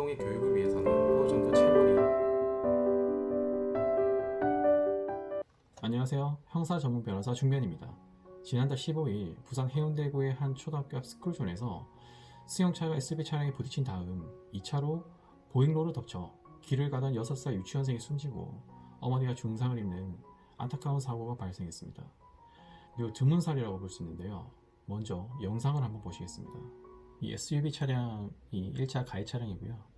아동의 교육을 위해서는 어느 정도 체벌이. 안녕하세요. 형사 전문 변호사 중변입니다. 지난달 15일 부산 해운대구의 한 초등학교 앞 스쿨존에서 승용차가 SUV 차량에 부딪힌 다음 2차로 보행로를 덮쳐 길을 가던 6살 유치원생이 숨지고 어머니가 중상을 입는 안타까운 사고가 발생했습니다. 매우 드문 사례라고 볼 수 있는데요. 먼저 영상을 한번 보시겠습니다. 이 SUV 차량이 1차 가해 차량이고요.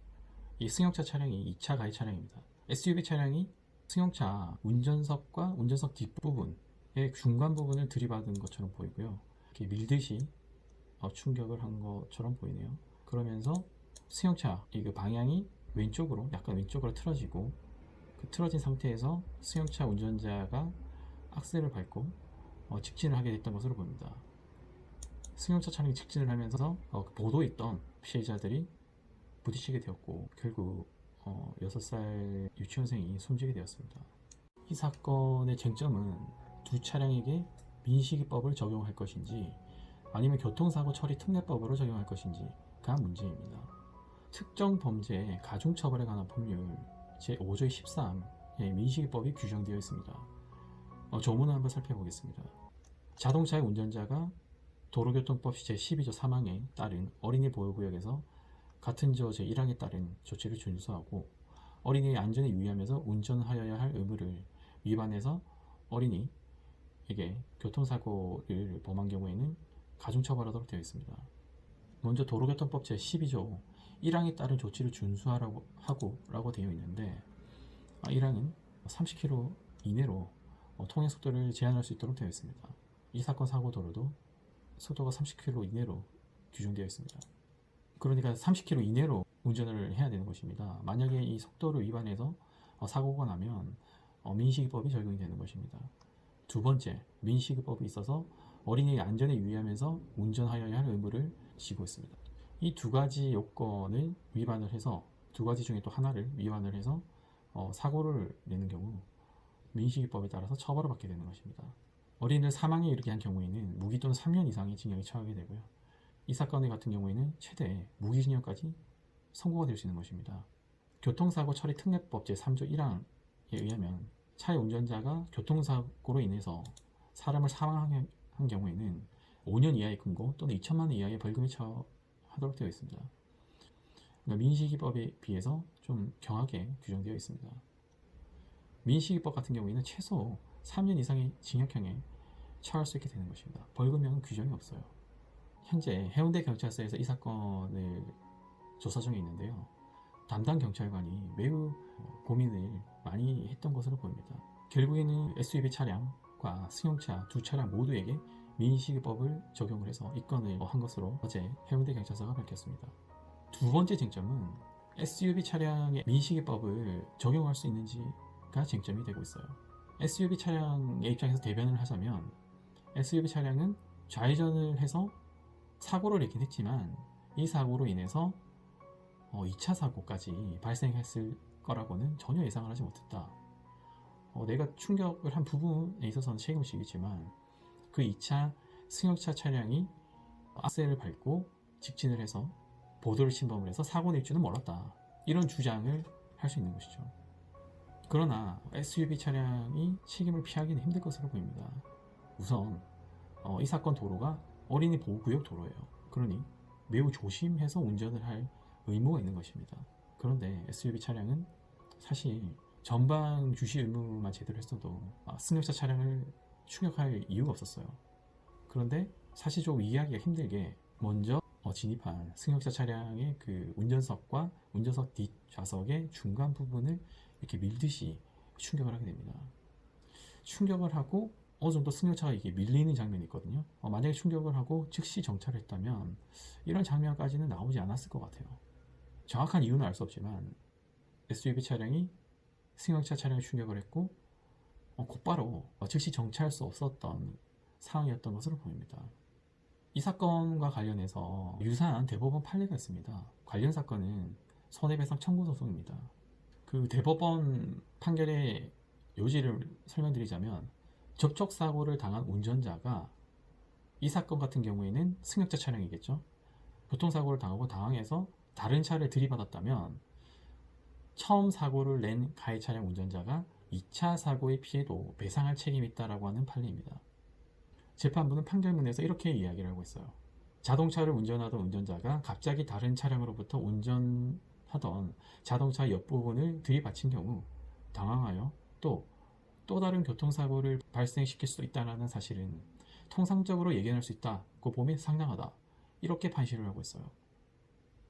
이 승용차 차량이 2차 가해 차량입니다. SUV 차량이 승용차 운전석과 운전석 뒷부분의 중간 부분을 들이받은 것처럼 보이고요. 이렇게 밀듯이 충격을 한 것처럼 보이네요. 그러면서 승용차 그 방향이 왼쪽으로 약간 왼쪽으로 틀어지고 그 틀어진 상태에서 승용차 운전자가 악셀을 밟고 직진을 하게 됐던 것으로 보입니다. 승용차 차량이 직진을 하면서 보도에 있던 피해자들이 부딪히게 되었고 결국 6살 유치원생이 숨지게 되었습니다. 이 사건의 쟁점은 두 차량에게 민식이법을 적용할 것인지 아니면 교통사고 처리 특례법으로 적용할 것인지가 문제입니다. 특정 범죄 가중처벌에 관한 법률 제5조의 13에 민식이법이 규정되어 있습니다. 조문을 한번 살펴보겠습니다. 자동차의 운전자가 도로교통법 제12조 3항에 따른 어린이 보호구역에서 같은 조 제1항에 따른 조치를 준수하고 어린이의 안전에 유의하면서 운전하여야 할 의무를 위반해서 어린이에게 교통사고를 범한 경우에는 가중처벌하도록 되어 있습니다. 먼저 도로교통법 제12조 1항에 따른 조치를 준수하라고 라고 되어 있는데 1항은 30km 이내로 통행속도를 제한할 수 있도록 되어 있습니다. 이 사건 사고 도로도 속도가 30km 이내로 규정되어 있습니다. 그러니까 30km 이내로 운전을 해야 되는 것입니다. 만약에 이 속도를 위반해서 사고가 나면 민식이법이 적용이 되는 것입니다. 두 번째, 민식이법이 있어서 어린이의 안전에 유의하면서 운전하여야 할 의무를 지고 있습니다. 이 두 가지 요건을 위반을 해서 두 가지 중에 또 하나를 위반을 해서 사고를 내는 경우 민식이법에 따라서 처벌을 받게 되는 것입니다. 어린이를 사망에 이르게 한 경우에는 무기 또는 3년 이상의 징역에 처하게 되고요. 이 사건 같은 경우에는 최대 무기징역까지 선고가 될 수 있는 것입니다. 교통사고 처리 특례법 제3조 1항에 의하면 차의 운전자가 교통사고로 인해서 사람을 사망한 경우에는 5년 이하의 금고 또는 2천만 원 이하의 벌금에 처하도록 되어 있습니다. 그러니까 민식이법에 비해서 좀 경하게 규정되어 있습니다. 민식이법 같은 경우에는 최소 3년 이상의 징역형에 처할 수 있게 되는 것입니다. 벌금형은 규정이 없어요. 현재 해운대 경찰서에서 이 사건을 조사 중에 있는데요. 담당 경찰관이 매우 고민을 많이 했던 것으로 보입니다. 결국에는 SUV 차량과 승용차 두 차량 모두에게 민식이법을 적용을 해서 입건을 한 것으로 어제 해운대 경찰서가 밝혔습니다. 두 번째 쟁점은 SUV 차량에 민식이법을 적용할 수 있는지가 쟁점이 되고 있어요. SUV 차량의 입장에서 대변을 하자면 SUV 차량은 좌회전을 해서 사고를 내긴 했지만 이 사고로 인해서 2차 사고까지 발생했을 거라고는 전혀 예상을 하지 못했다. 내가 충격을 한 부분에 있어서는 책임을 지겠지만 그 2차 승용차 차량이 악셀을 밟고 직진을 해서 보도를 침범을 해서 사고 낼 줄은 몰랐다. 이런 주장을 할 수 있는 것이죠. 그러나 SUV 차량이 책임을 피하기는 힘들 것으로 보입니다. 우선 이 사건 도로가 어린이 보호구역 도로예요. 그러니 매우 조심해서 운전을 할 의무가 있는 것입니다. 그런데 SUV 차량은 사실 전방 주시 의무만 제대로 했어도 승용차 차량을 추격할 이유가 없었어요. 그런데 사실 좀 이해하기가 힘들게 먼저 진입한 승용차 차량의 그 운전석과 운전석 뒷좌석의 중간 부분을 이렇게 밀듯이 충격을 하게 됩니다. 충격을 하고 어느 정도 승용차가 이게 밀리는 장면이 있거든요. 만약에 충격을 하고 즉시 정차를 했다면 이런 장면까지는 나오지 않았을 것 같아요. 정확한 이유는 알 수 없지만 SUV 차량이 승용차 차량에 충격을 했고 곧바로 즉시 정차할 수 없었던 상황이었던 것으로 보입니다. 이 사건과 관련해서 유사한 대법원 판례가 있습니다. 관련 사건은 손해배상 청구 소송입니다. 그 대법원 판결의 요지를 설명드리자면 접촉사고를 당한 운전자가 이 사건 같은 경우에는 승용차 차량이겠죠. 교통사고를 당하고 당황해서 다른 차를 들이받았다면 처음 사고를 낸 가해 차량 운전자가 2차 사고의 피해도 배상할 책임이 있다라고 하는 판례입니다. 재판부는 판결문에서 이렇게 이야기를 하고 있어요. 자동차를 운전하던 운전자가 갑자기 다른 차량으로부터 운전하던 자동차 옆부분을 들이받친 경우 당황하여 또 다른 교통사고를 발생시킬 수도 있다는 사실은 통상적으로 예견할 수 있다고 봄이 상당하다. 이렇게 판시를 하고 있어요.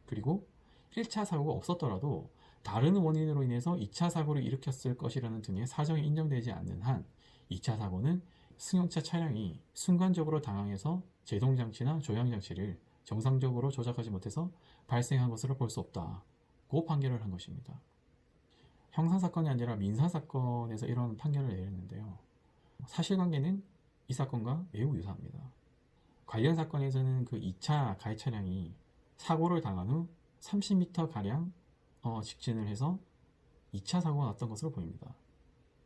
그리고 1차 사고가 없었더라도 다른 원인으로 인해서 2차 사고를 일으켰을 것이라는 등의 사정이 인정되지 않는 한 2차 사고는 승용차 차량이 순간적으로 당황해서 제동장치나 조향장치를 정상적으로 조작하지 못해서 발생한 것으로 볼 수 없다고 판결을 한 것입니다. 형사사건이 아니라 민사사건에서 이런 판결을 내렸는데요. 사실관계는 이 사건과 매우 유사합니다. 관련 사건에서는 그 2차 가해 차량이 사고를 당한 후 30m가량 직진을 해서 2차 사고가 났던 것으로 보입니다.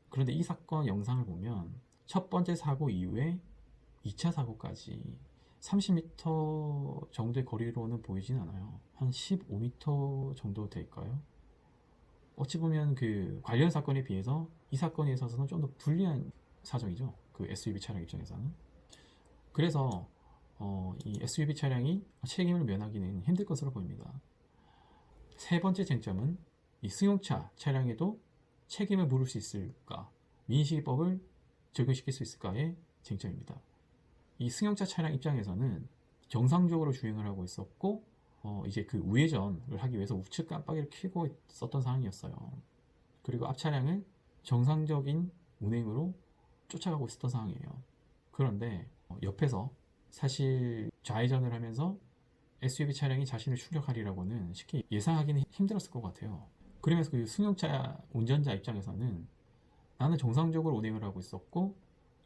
그런데 이 사건 영상을 보면 첫 번째 사고 이후에 2차 사고까지 30m 정도의 거리로는 보이진 않아요. 한 15m 정도 될까요? 어찌 보면 그 관련 사건에 비해서 이 사건에 있어서는 좀 더 불리한 사정이죠. 그 SUV 차량 입장에서는. 그래서 이 SUV 차량이 책임을 면하기는 힘들 것으로 보입니다. 세 번째 쟁점은 이 승용차 차량에도 책임을 물을 수 있을까, 민식이법을 적용시킬 수 있을까의 쟁점입니다. 이 승용차 차량 입장에서는 정상적으로 주행을 하고 있었고 이제 그 우회전을 하기 위해서 우측 깜빡이를 켜고 있었던 상황이었어요. 그리고 앞 차량을 정상적인 운행으로 쫓아가고 있었던 상황이에요. 그런데 옆에서 사실 좌회전을 하면서 SUV 차량이 자신을 충격하리라고는 쉽게 예상하기는 힘들었을 것 같아요. 그러면서 그 승용차 운전자 입장에서는 나는 정상적으로 운행을 하고 있었고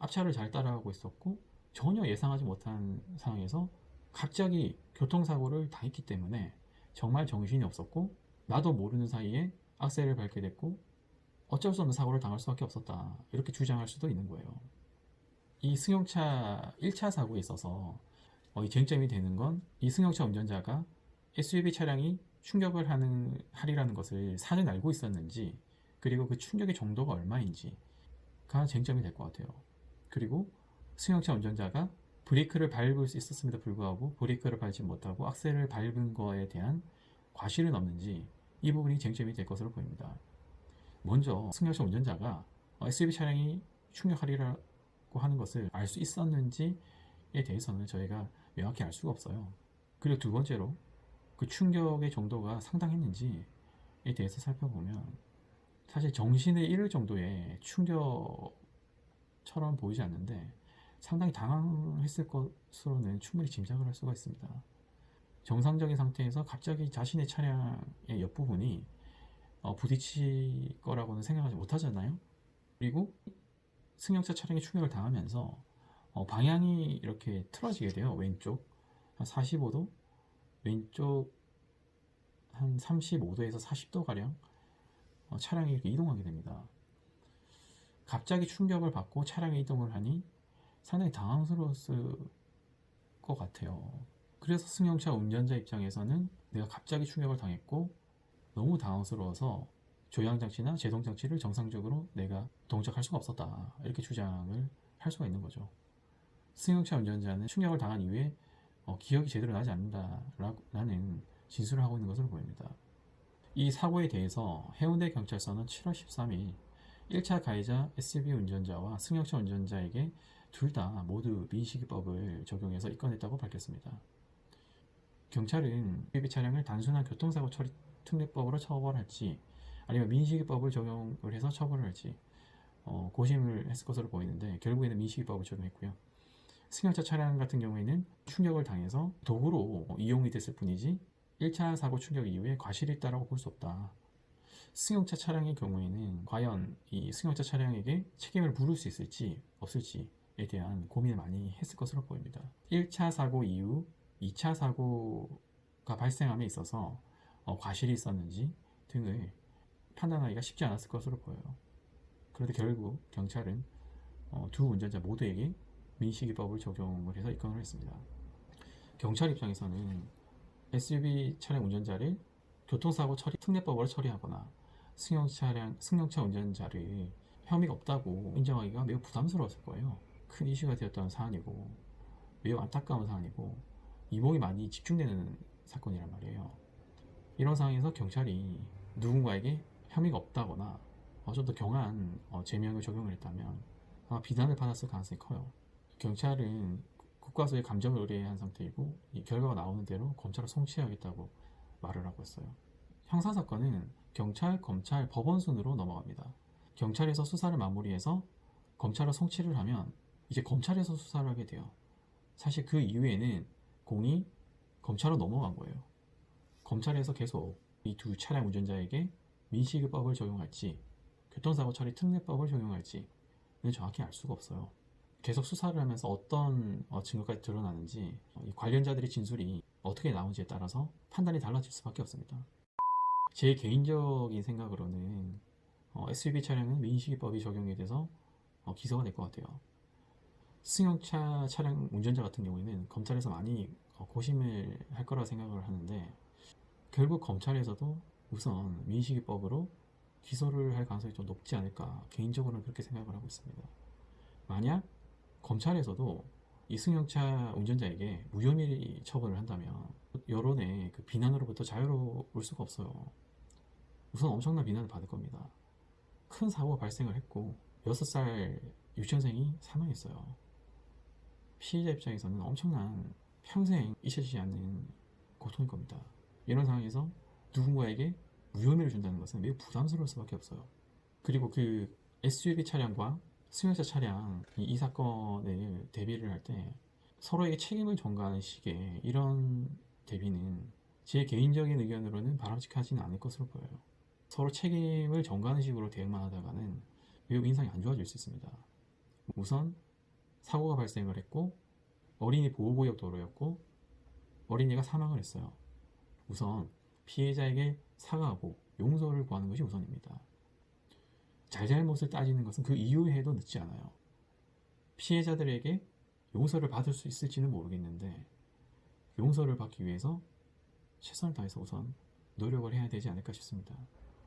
앞차를 잘 따라가고 있었고 전혀 예상하지 못한 상황에서 갑자기 교통사고를 당했기 때문에 정말 정신이 없었고 나도 모르는 사이에 악셀을 밟게 됐고 어쩔 수 없는 사고를 당할 수밖에 없었다. 이렇게 주장할 수도 있는 거예요. 이 승용차 1차 사고에 있어서 이 쟁점이 되는 건 이 승용차 운전자가 SUV 차량이 충격을 하리라는 것을 사전에 알고 있었는지 그리고 그 충격의 정도가 얼마인지가 쟁점이 될 것 같아요. 그리고 승용차 운전자가 브레이크를 밟을 수 있었음에도 불구하고 브레이크를 밟지 못하고 악셀을 밟은 거에 대한 과실은 없는지 이 부분이 쟁점이 될 것으로 보입니다. 먼저 승용차 운전자가 SUV 차량이 충격하리라고 하는 것을 알 수 있었는지에 대해서는 저희가 명확히 알 수가 없어요. 그리고 두 번째로 그 충격의 정도가 상당했는지에 대해서 살펴보면 사실 정신을 잃을 정도의 충격처럼 보이지 않는데 상당히 당황했을 것으로는 충분히 짐작을 할 수가 있습니다. 정상적인 상태에서 갑자기 자신의 차량의 옆부분이 부딪힐 거라고는 생각하지 못하잖아요. 그리고 승용차 차량에 충격을 당하면서 방향이 이렇게 틀어지게 돼요. 왼쪽 한 45도, 왼쪽 한 35도에서 40도가량 차량이 이렇게 이동하게 됩니다. 갑자기 충격을 받고 차량에 이동을 하니 상당히 당황스러웠을 것 같아요. 그래서 승용차 운전자 입장에서는 내가 갑자기 충격을 당했고 너무 당황스러워서 조향장치나 제동장치를 정상적으로 내가 동작할 수가 없었다. 이렇게 주장을 할 수가 있는 거죠. 승용차 운전자는 충격을 당한 이후에 기억이 제대로 나지 않는다라는 진술을 하고 있는 것으로 보입니다. 이 사고에 대해서 해운대 경찰서는 7월 13일 1차 가해자 SUV 운전자와 승용차 운전자에게 둘 다 모두 민식이법을 적용해서 입건했다고 밝혔습니다. 경찰은 SUV 차량을 단순한 교통사고 처리 특례법으로 처벌할지 아니면 민식이법을 적용을 해서 처벌을 할지 고심을 했을 것으로 보이는데 결국에는 민식이법을 적용했고요. 승용차 차량 같은 경우에는 충격을 당해서 도구로 이용이 됐을 뿐이지 1차 사고 충격 이후에 과실이 있다고 볼 수 없다. 승용차 차량의 경우에는 과연 이 승용차 차량에게 책임을 물을 수 있을지 없을지에 대한 고민을 많이 했을 것으로 보입니다. 1차 사고 이후 2차 사고가 발생함에 있어서 과실이 있었는지 등을 판단하기가 쉽지 않았을 것으로 보여요. 그런데 결국 경찰은 두 운전자 모두에게 민식이법을 적용을 해서 입건을 했습니다. 경찰 입장에서는 SUV 차량 운전자를 교통사고 처리 특례법으로 처리하거나 승용차 운전자를 혐의가 없다고 인정하기가 매우 부담스러웠을 거예요. 큰 이슈가 되었던 사안이고 매우 안타까운 사안이고 이목이 많이 집중되는 사건이란 말이에요. 이런 상황에서 경찰이 누군가에게 혐의가 없다거나 좀 더 경한 제명을 적용을 했다면 아마 비난을 받았을 가능성이 커요. 경찰은 국과수의 감정을 의뢰한 상태이고 이 결과가 나오는 대로 검찰을 송치하겠다고 말을 하고 있어요. 형사사건은 경찰, 검찰, 법원 순으로 넘어갑니다. 경찰에서 수사를 마무리해서 검찰로 송치를 하면 이제 검찰에서 수사를 하게 돼요. 사실 그 이후에는 공이 검찰로 넘어간 거예요. 검찰에서 계속 이 두 차량 운전자에게 민식이법을 적용할지 교통사고 처리 특례법을 적용할지는 정확히 알 수가 없어요. 계속 수사를 하면서 어떤 증거까지 드러나는지 이 관련자들의 진술이 어떻게 나오는지에 따라서 판단이 달라질 수밖에 없습니다. 제 개인적인 생각으로는 SUV 차량은 민식이법이 적용이 돼서 기소가 될 것 같아요. 승용차 차량 운전자 같은 경우에는 검찰에서 많이 고심을 할 거라 생각을 하는데 결국 검찰에서도 우선 민식이법으로 기소를 할 가능성이 좀 높지 않을까 개인적으로는 그렇게 생각을 하고 있습니다. 만약 검찰에서도 이 승용차 운전자에게 무혐의 처분을 한다면 여론의 그 비난으로부터 자유로울 수가 없어요. 우선 엄청난 비난을 받을 겁니다. 큰 사고가 발생을 했고 6살 유치원생이 사망했어요. 피해자 입장에서는 엄청난 평생 잊혀지지 않는 고통일 겁니다. 이런 상황에서 누군가에게 무혐의를 준다는 것은 매우 부담스러울 수밖에 없어요. 그리고 그 SUV 차량과 승용차 차량 이 사건을 대비를 할 때 서로에게 책임을 전가하는 식의 이런 대비는 제 개인적인 의견으로는 바람직하지는 않을 것으로 보여요. 서로 책임을 전가하는 식으로 대응만 하다가는 매우 인상이 안 좋아질 수 있습니다. 우선 사고가 발생을 했고 어린이 보호구역 도로였고 어린이가 사망을 했어요. 우선 피해자에게 사과하고 용서를 구하는 것이 우선입니다. 잘잘못을 따지는 것은 그 이후에도 늦지 않아요. 피해자들에게 용서를 받을 수 있을지는 모르겠는데 용서를 받기 위해서 최선을 다해서 우선 노력을 해야 되지 않을까 싶습니다.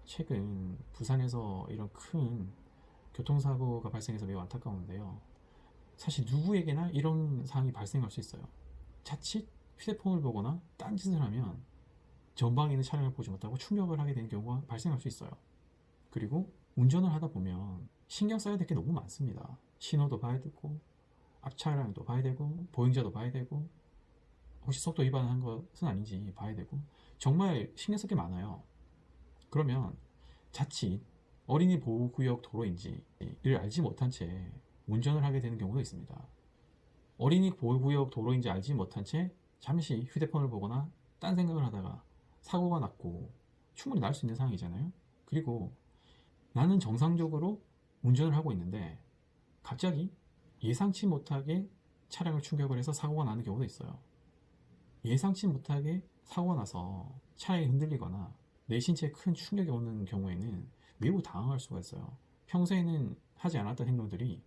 최근 부산에서 이런 큰 교통사고가 발생해서 매우 안타까운데요. 사실 누구에게나 이런 상황이 발생할 수 있어요. 자칫 휴대폰을 보거나 딴짓을 하면 전방에 있는 차량을 보지 못하고 충격을 하게 되는 경우가 발생할 수 있어요. 그리고 운전을 하다 보면 신경 써야 될 게 너무 많습니다. 신호도 봐야 되고 앞 차량도 봐야 되고 보행자도 봐야 되고 혹시 속도 위반한 것은 아닌지 봐야 되고 정말 신경 쓸 게 많아요. 그러면 자칫 어린이 보호구역 도로인지를 알지 못한 채 운전을 하게 되는 경우도 있습니다. 어린이 보호구역 도로인지 알지 못한 채 잠시 휴대폰을 보거나 딴 생각을 하다가 사고가 났고 충분히 날 수 있는 상황이잖아요. 그리고 나는 정상적으로 운전을 하고 있는데 갑자기 예상치 못하게 차량을 충격을 해서 사고가 나는 경우도 있어요. 예상치 못하게 사고가 나서 차량이 흔들리거나 내 신체에 큰 충격이 오는 경우에는 매우 당황할 수가 있어요. 평소에는 하지 않았던 행동들이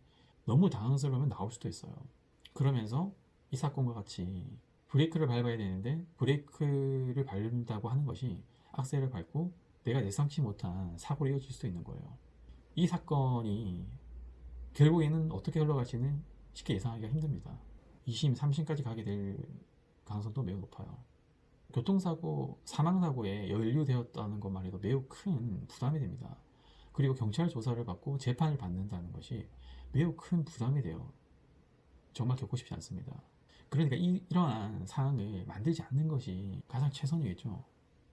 너무 당황스러우면 나올 수도 있어요. 그러면서 이 사건과 같이 브레이크를 밟아야 되는데 브레이크를 밟는다고 하는 것이 악셀을 밟고 내가 예상치 못한 사고로 이어질 수도 있는 거예요. 이 사건이 결국에는 어떻게 흘러갈지는 쉽게 예상하기가 힘듭니다. 2심, 3심까지 가게 될 가능성도 매우 높아요. 교통사고, 사망사고에 연루되었다는 것만 해도 매우 큰 부담이 됩니다. 그리고 경찰 조사를 받고 재판을 받는다는 것이 매우 큰 부담이 돼요. 정말 겪고 싶지 않습니다. 그러니까 이러한 상황을 만들지 않는 것이 가장 최선이겠죠.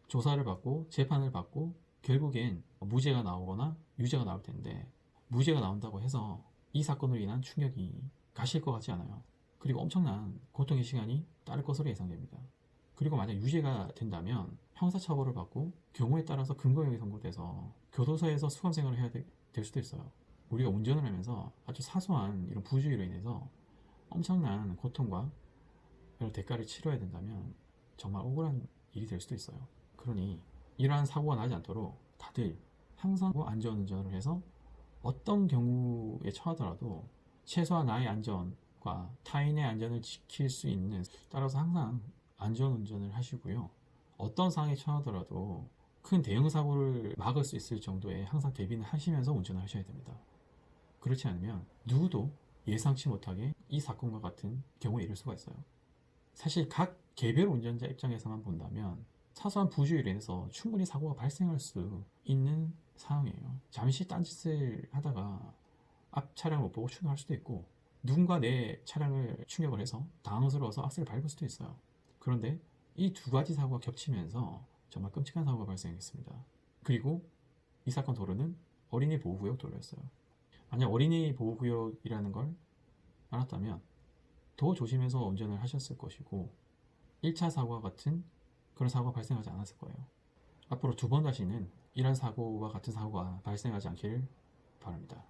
조사를 받고 재판을 받고 결국엔 무죄가 나오거나 유죄가 나올 텐데 무죄가 나온다고 해서 이 사건으로 인한 충격이 가실 것 같지 않아요. 그리고 엄청난 고통의 시간이 따를 것으로 예상됩니다. 그리고 만약 유죄가 된다면 형사처벌을 받고 경우에 따라서 근거형이 선고돼서 교도소에서 수감생활을 해야 될 수도 있어요. 우리가 운전을 하면서 아주 사소한 이런 부주의로 인해서 엄청난 고통과 이런 대가를 치러야 된다면 정말 억울한 일이 될 수도 있어요. 그러니 이러한 사고가 나지 않도록 다들 항상 안전운전을 해서 어떤 경우에 처하더라도 최소한 나의 안전과 타인의 안전을 지킬 수 있는 따라서 항상 안전운전을 하시고요. 어떤 상황에 처하더라도 큰 대형 사고를 막을 수 있을 정도의 항상 대비는 하시면서 운전을 하셔야 됩니다. 그렇지 않으면 누구도 예상치 못하게 이 사건과 같은 경우에 이를 수가 있어요. 사실 각 개별 운전자 입장에서만 본다면 사소한 부주의로 인해서 충분히 사고가 발생할 수 있는 상황이에요. 잠시 딴짓을 하다가 앞 차량을 못 보고 충격할 수도 있고, 누군가 내 차량을 충격을 해서 당황스러워서 악셀을 밟을 수도 있어요. 그런데 이 두 가지 사고가 겹치면서 정말 끔찍한 사고가 발생했습니다. 그리고 이 사건 도로는 어린이 보호구역 도로였어요. 만약 어린이 보호구역이라는 걸 알았다면 더 조심해서 운전을 하셨을 것이고 1차 사고와 같은 그런 사고가 발생하지 않았을 거예요. 앞으로 두 번 다시는 이런 사고와 같은 사고가 발생하지 않기를 바랍니다.